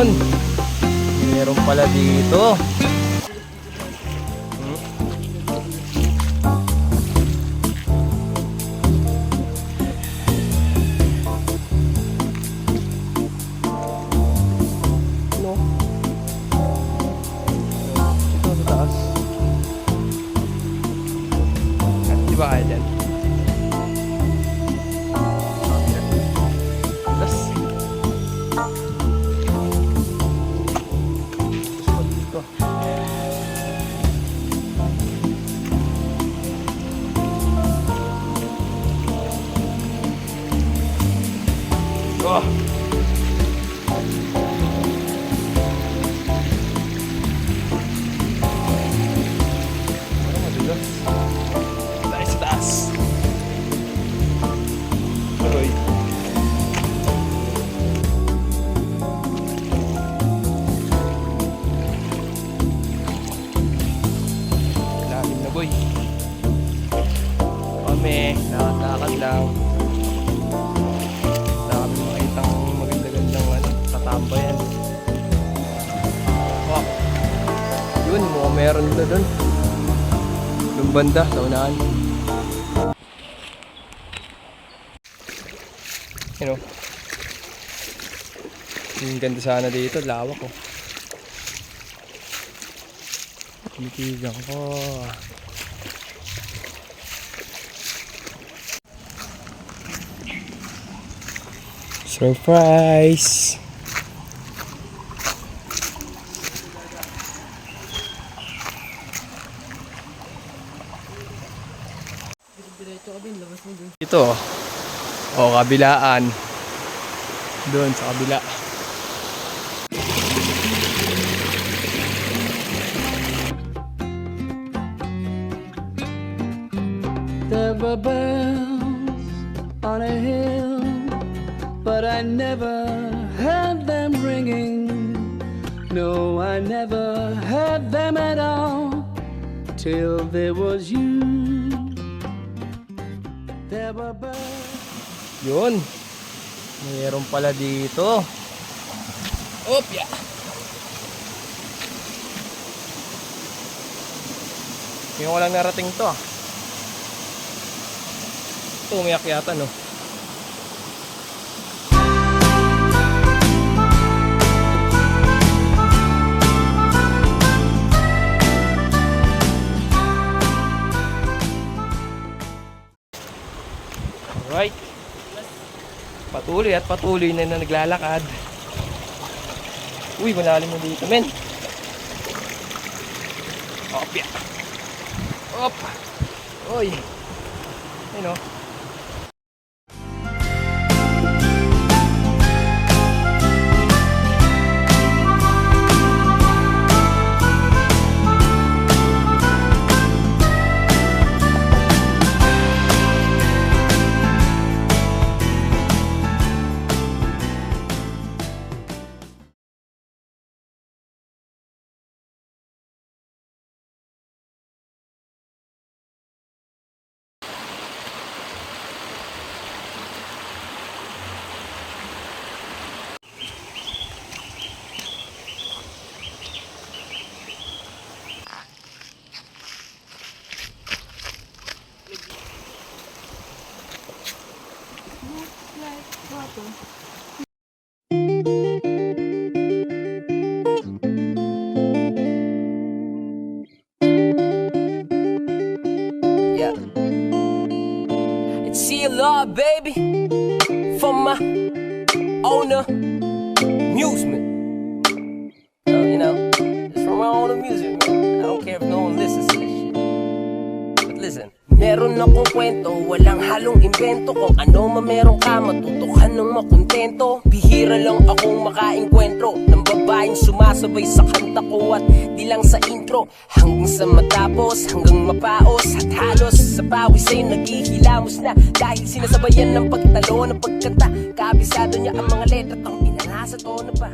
Yun. Meron pala dito. No. Ito sa taas. Di ba kaya dyan? Oh. Madulas. Tayo sa taas. Aroy. Lalim na boy. Kami, nakatakad lang. Tambayan. Oh. Yun, mukhang meron na doon. Yung banda sa unahan. You know, yung ganda sana dito, lawak oh. Titigan ko. Surprise! Ito o kabilaan doon sa kabila. There were bells on a hill, but I never heard them ringing. No, I never heard them at all till there was you. Yun, mayroon pala dito. Opya. Ngayon ko lang narating to ah. Ito umiyak yata no. Alright. Patuloy at patuloy na naglalakad. Uy, malalim mo dito, men. Opya. Op. Uy. Ayun o. Yeah. It's CLR, baby, for my own amusement. You know, it's for my own amusement, man. I don't care if no one listens to this shit. But listen. Meron akong kwento, walang halong invento. Kung ano meron ka, matutukan ng makontento. Bihira lang akong makaengkwentro ng babaeng sumasabay sa kanta ko at di lang sa intro. Hanggang sa matapos, hanggang mapaos at halos sa pawis ay naghihilamos na. Dahil sinasabayan ng pagtalo ng pagkanta. Kabisado niya ang mga letra, tang ina nasa tono pa.